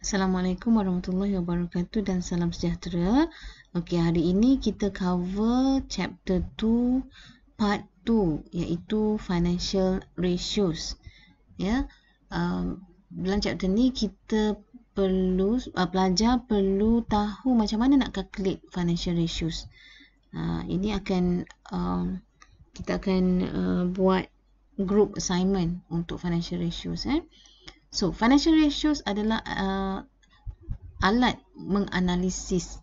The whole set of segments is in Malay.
Assalamualaikum warahmatullahi wabarakatuh dan salam sejahtera. Okey, hari ini kita cover chapter 2 part 2 iaitu financial ratios. Ya. Dalam chapter ni kita perlu pelajar perlu tahu macam mana nak calculate financial ratios. Ini akan kita akan buat group assignment untuk financial ratios. So, financial ratios adalah alat menganalisis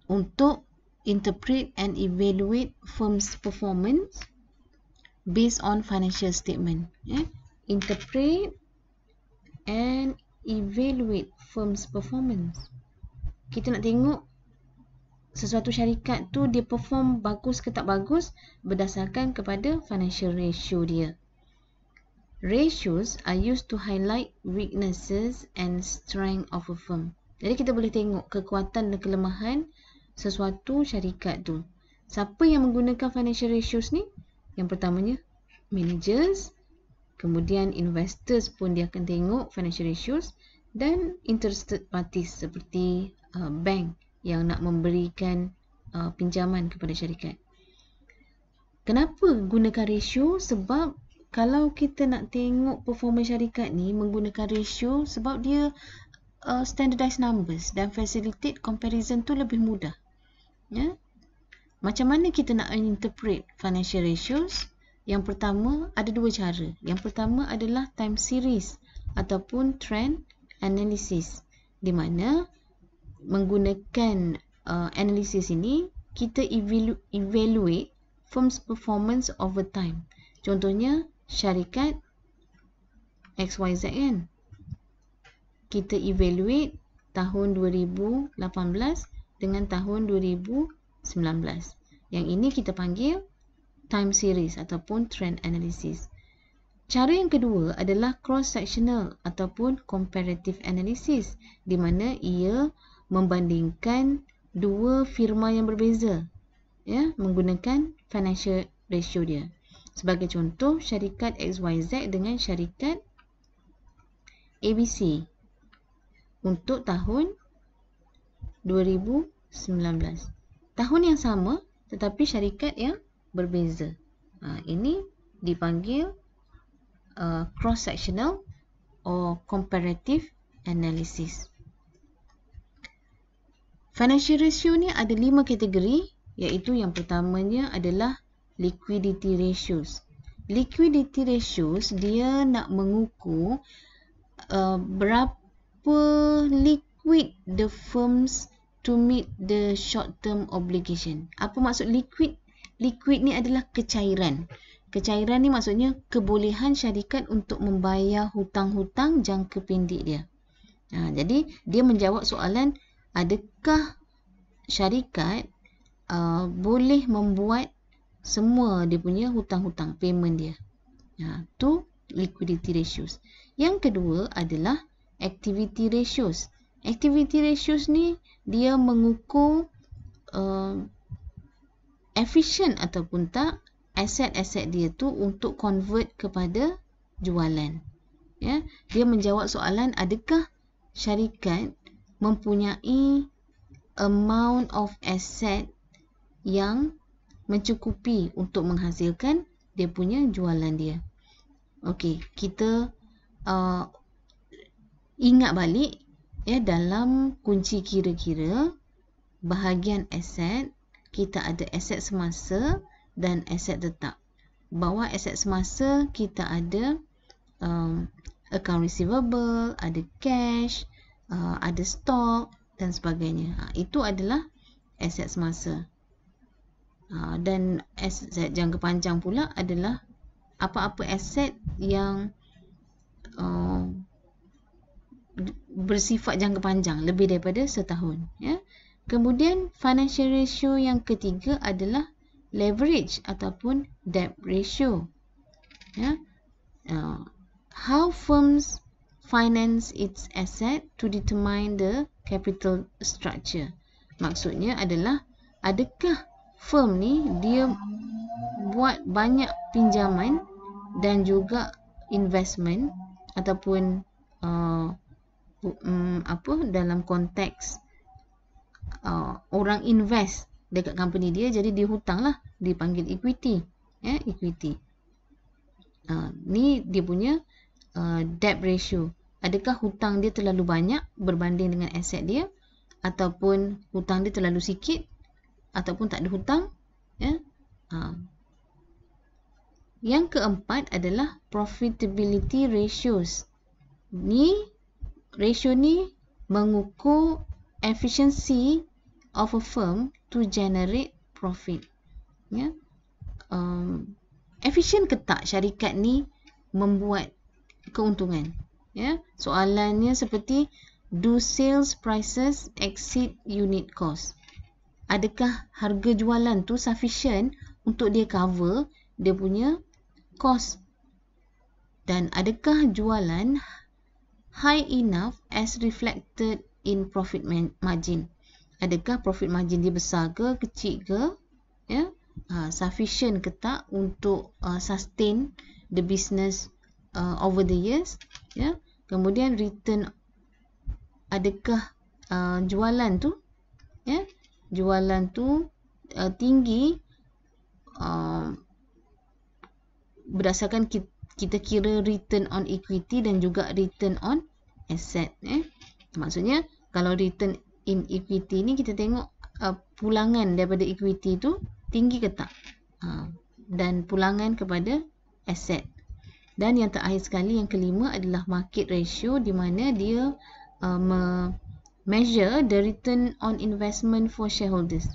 untuk interpret and evaluate firms performance based on financial statement. Interpret and evaluate firms performance. Kita nak tengok sesuatu syarikat tu dia perform bagus ke tak bagus berdasarkan kepada financial ratio dia. Ratios are used to highlight weaknesses and strength of a firm. Jadi kita boleh tengok kekuatan dan kelemahan sesuatu syarikat tu. Siapa yang menggunakan financial ratios ni? Yang pertamanya managers, kemudian investors pun dia akan tengok financial ratios, dan interested parties seperti bank yang nak memberikan pinjaman kepada syarikat. Kenapa gunakan ratio? Sebab kalau kita nak tengok performance syarikat ni menggunakan ratio, sebab dia standardized numbers dan facilitate comparison tu lebih mudah. Macam mana kita nak interpret financial ratios? Yang pertama, ada dua cara. Yang pertama adalah time series ataupun trend analysis, di mana menggunakan analysis ini kita evaluate firm's performance over time. Contohnya syarikat XYZ kan, kita evaluate tahun 2018 dengan tahun 2019. Yang ini kita panggil time series ataupun trend analysis. Cara yang kedua adalah cross-sectional ataupun comparative analysis, di mana ia membandingkan dua firma yang berbeza menggunakan financial ratio dia. Sebagai contoh, syarikat XYZ dengan syarikat ABC untuk tahun 2019. Tahun yang sama tetapi syarikat yang berbeza. Ini dipanggil cross-sectional or comparative analysis. Financial ratio ni ada 5 kategori, iaitu yang pertamanya adalah liquidity ratios. Liquidity ratios dia nak mengukur berapa liquid the firms to meet the short term obligation. Apa maksud liquid? Liquid ni adalah kecairan. Kecairan ni maksudnya kebolehan syarikat untuk membayar hutang-hutang jangka pendek dia. Jadi dia menjawab soalan, adakah syarikat boleh membuat semua dia punya hutang-hutang payment dia. Tu liquidity ratios. Yang kedua adalah activity ratios. Activity ratios ni dia mengukur efficient ataupun tak aset-aset dia tu untuk convert kepada jualan. Dia menjawab soalan, adakah syarikat mempunyai amount of asset yang mencukupi untuk menghasilkan dia punya jualan dia. Okey, kita ingat balik dalam kunci kira-kira bahagian aset, kita ada aset semasa dan aset tetap. Bawah aset semasa kita ada account receivable, ada cash, ada stok dan sebagainya. Itu adalah aset semasa. Dan aset jangka panjang pula adalah apa-apa aset yang bersifat jangka panjang lebih daripada setahun. Kemudian financial ratio yang ketiga adalah leverage ataupun debt ratio. How firms finance its asset to determine the capital structure. Maksudnya adalah adakah firm ni dia buat banyak pinjaman dan juga investment ataupun dalam konteks orang invest dekat company dia, jadi dia hutang lah, dipanggil equity. Equity. Ni dia punya debt ratio. Adakah hutang dia terlalu banyak berbanding dengan aset dia, ataupun hutang dia terlalu sikit, ataupun tak ada hutang. Yang keempat adalah profitability ratios. Ratio ni mengukur efficiency of a firm to generate profit. Efisien ke tak syarikat ni membuat keuntungan? Soalannya seperti, do sales prices exceed unit cost? Adakah harga jualan tu sufficient untuk dia cover dia punya cost? Dan adakah jualan high enough as reflected in profit margin? Adakah profit margin dia besar ke, kecil ke? Sufficient ke tak untuk sustain the business over the years? Kemudian return, adakah jualan tu tinggi berdasarkan kita kira return on equity dan juga return on asset. Maksudnya kalau return in equity ni kita tengok pulangan daripada equity tu tinggi ke tak, dan pulangan kepada asset. Dan yang terakhir sekali, yang kelima adalah market ratio, di mana dia measure the return on investment for shareholders.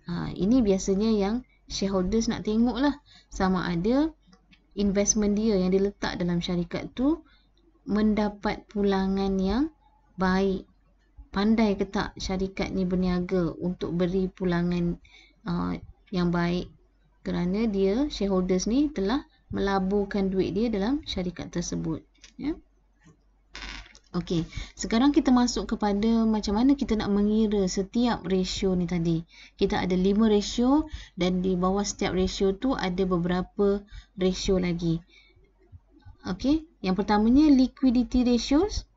Ini biasanya yang shareholders nak tengok lah, sama ada investment dia yang diletak dalam syarikat tu mendapat pulangan yang baik. Pandai ke tak syarikat ni berniaga untuk beri pulangan yang baik, kerana dia, shareholders ni telah melaburkan duit dia dalam syarikat tersebut. Okey, sekarang kita masuk kepada macam mana kita nak mengira setiap ratio ni tadi. Kita ada 5 ratio dan di bawah setiap ratio tu ada beberapa ratio lagi. Okey, yang pertamanya liquidity ratios.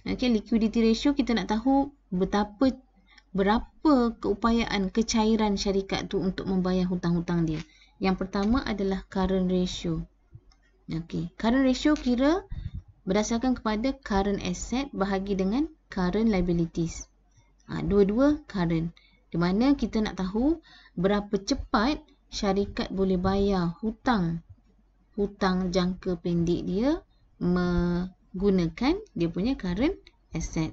Okey, liquidity ratio kita nak tahu berapa keupayaan kecairan syarikat tu untuk membayar hutang-hutang dia. Yang pertama adalah current ratio. Okey, current ratio kira berdasarkan kepada current asset bahagi dengan current liabilities. Dua-dua current. Di mana kita nak tahu berapa cepat syarikat boleh bayar hutang jangka pendek dia menggunakan dia punya current asset.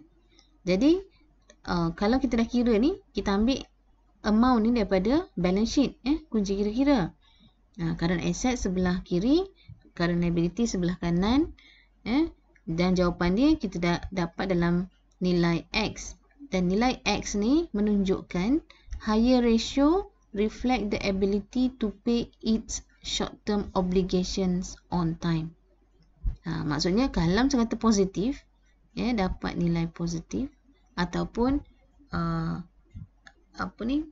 Jadi kalau kita dah kira ni, kita ambil amount ni daripada balance sheet. Kunci kira-kira. Current asset sebelah kiri, current liability sebelah kanan. Dan jawapan dia kita dapat dalam nilai X. Dan nilai X ni menunjukkan higher ratio reflect the ability to pay its short-term obligations on time. Maksudnya kalau kata positif, dapat nilai positif, ataupun 0.1.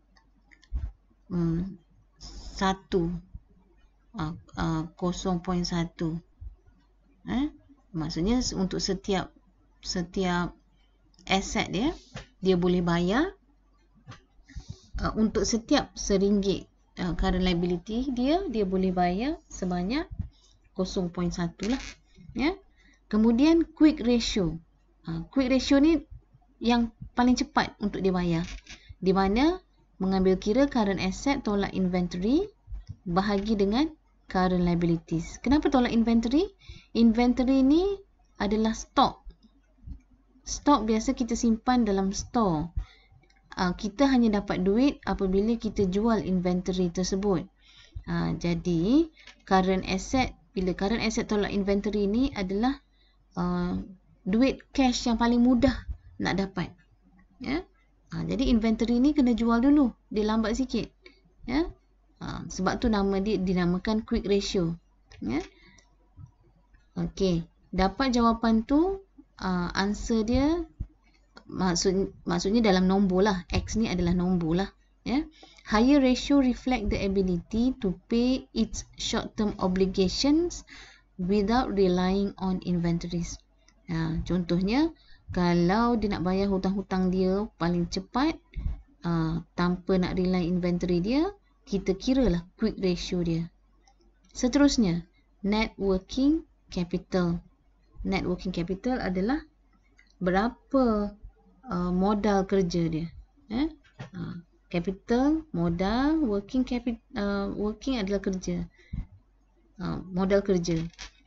Maksudnya untuk setiap aset dia boleh bayar untuk setiap RM1 current liability dia boleh bayar sebanyak 0.1 lah. Kemudian quick ratio. Quick ratio ni yang paling cepat untuk dia bayar, di mana mengambil kira current asset tolak inventory bahagi dengan current liabilities. Kenapa tolak inventory? Inventory ni adalah stok. Stok biasa kita simpan dalam store. Kita hanya dapat duit apabila kita jual inventory tersebut. Jadi current asset, bila current asset tolak inventory ni adalah duit cash yang paling mudah nak dapat. Jadi inventory ni kena jual dulu, dia lambat sikit. Sebab tu nama dia dinamakan quick ratio. Okey, dapat jawapan tu, answer dia maksudnya dalam nombor lah. X ni adalah nombor lah. Higher ratio reflect the ability to pay its short-term obligations without relying on inventories. Contohnya Kalau dia nak bayar hutang-hutang dia paling cepat, tanpa nak rely inventory dia, kita kiralah quick ratio dia. Seterusnya, net working capital. Net working capital adalah berapa modal kerja dia. Capital, modal, working adalah kerja. Modal kerja.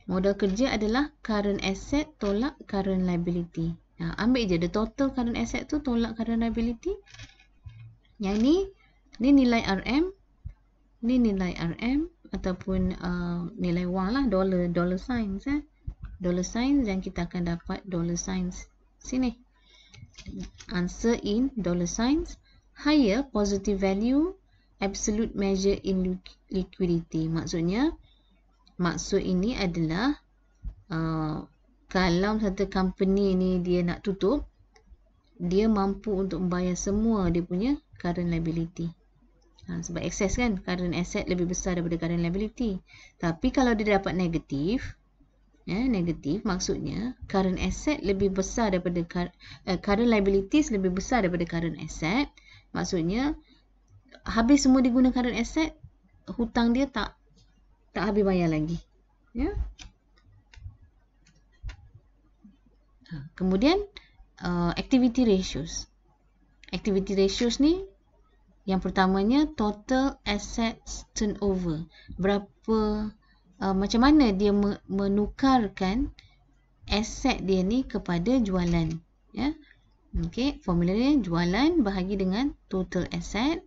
Modal kerja adalah current asset tolak current liability. Ambil je the total current asset tu tolak current liability. Yang ni nilai RM, ni nilai RM ataupun nilai wang lah, dollar signs dollar signs, dan kita akan dapat dollar signs sini. Answer in dollar signs. Higher positive value absolute measure in liquidity. Maksud ini adalah kalau satu company ni dia nak tutup, dia mampu untuk membayar semua dia punya current liability. Sebab excess kan, current asset lebih besar daripada current liability. Tapi kalau dia dapat negatif, negatif maksudnya current asset lebih besar daripada current liabilities lebih besar daripada current asset. Maksudnya habis semua diguna current asset, hutang dia tak habis bayar lagi. Kemudian activity ratios. Activity ratios ni yang pertamanya total assets turnover. Berapa macam mana dia menukarkan aset dia ni kepada jualan. Okey, formula dia jualan bahagi dengan total asset.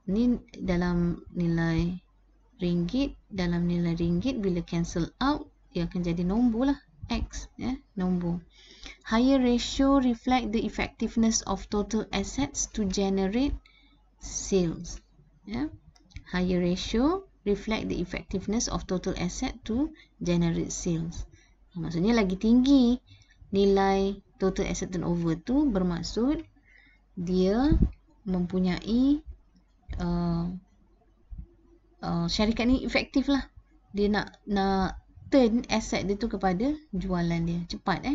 Ni dalam nilai ringgit, bila cancel out dia akan jadi nombor lah, X, nombor. Higher ratio reflect the effectiveness of total assets to generate sales. Higher ratio reflect the effectiveness of total asset to generate sales. Maksudnya lagi tinggi nilai total asset turnover tu, bermaksud dia mempunyai syarikat ni efektif lah. Dia nak turn asset dia tu kepada jualan dia cepat.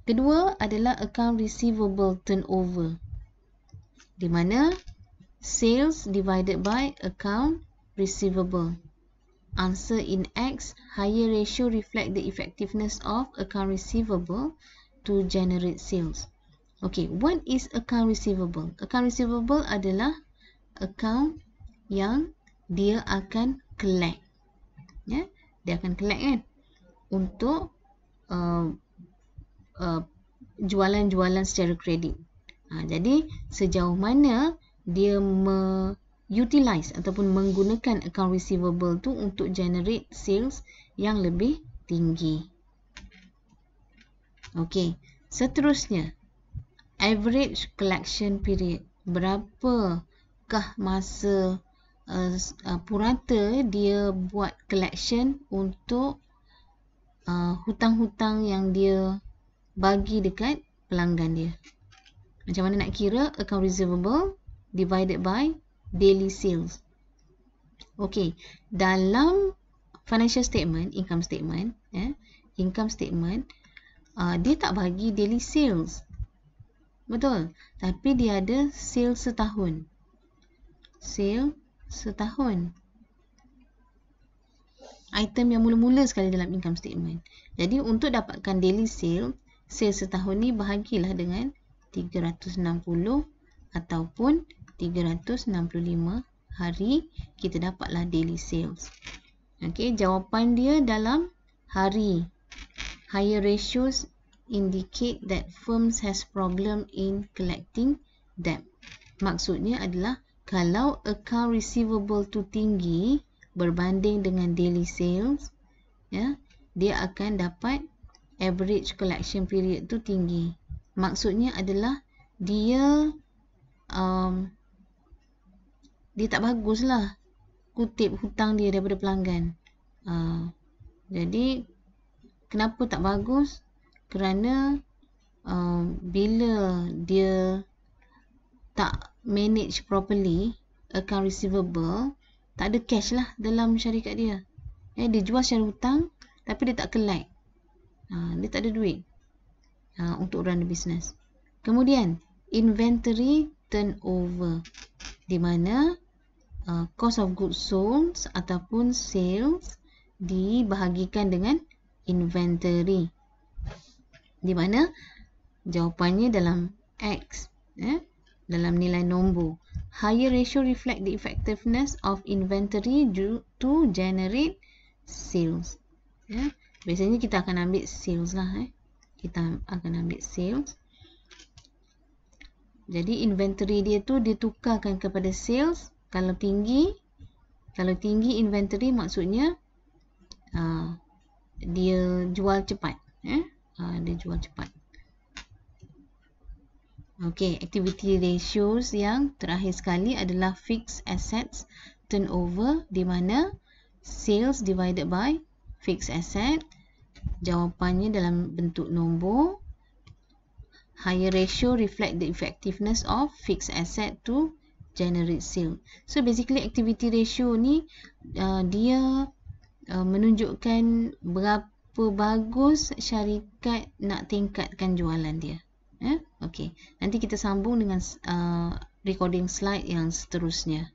Kedua adalah account receivable turnover, di mana sales divided by account receivable. Answer in X. Higher ratio reflect the effectiveness of account receivable to generate sales. Okay, what is account receivable? Account receivable adalah account yang dia akan collect. Dia akan collect kan, untuk jualan-jualan secara kredit. Jadi sejauh mana dia utilize ataupun menggunakan account receivable tu untuk generate sales yang lebih tinggi. Okey, seterusnya average collection period. Berapakah masa purata dia buat collection untuk hutang-hutang yang dia bagi dekat pelanggan dia. Macam mana nak kira account receivable divided by daily sales. Okey, dalam financial statement, income statement, dia tak bagi daily sales. Betul? Tapi dia ada sales setahun. Sale setahun. Item yang mula-mula sekali dalam income statement. Jadi untuk dapatkan daily sale setahun ni bahagilah dengan 360 ataupun 365 hari, kita dapatlah daily sales. Okey, jawapan dia dalam hari. Higher ratios indicate that firms has problem in collecting debt. Maksudnya adalah kalau account receivable tu tinggi berbanding dengan daily sales, dia akan dapat average collection period tu tinggi. Maksudnya adalah dia tak baguslah kutip hutang dia daripada pelanggan. Jadi kenapa tak bagus? Kerana bila dia tak manage properly account receivable, tak ada cash lah dalam syarikat dia. Dia jual secara hutang tapi dia tak collect. Dia tak ada duit. untuk run the business. Kemudian inventory turnover, di mana cost of goods sold ataupun sales dibahagikan dengan inventory, di mana jawapannya dalam X, dalam nilai nombor. Higher ratio reflect the effectiveness of inventory to generate sales. Biasanya kita akan ambil sales lah. Kita akan ambil sales. Jadi inventory dia tu ditukarkan kepada sales. Kalau tinggi inventory maksudnya dia jual cepat. Dia jual cepat. Okey, activity ratios yang terakhir sekali adalah fixed assets turnover, di mana sales divided by fixed asset. Jawapannya dalam bentuk nombor. Higher ratio reflect the effectiveness of fixed asset to generate sale. So basically activity ratio ni dia menunjukkan berapa bagus syarikat nak tingkatkan jualan dia. Okey, nanti kita sambung dengan recording slide yang seterusnya.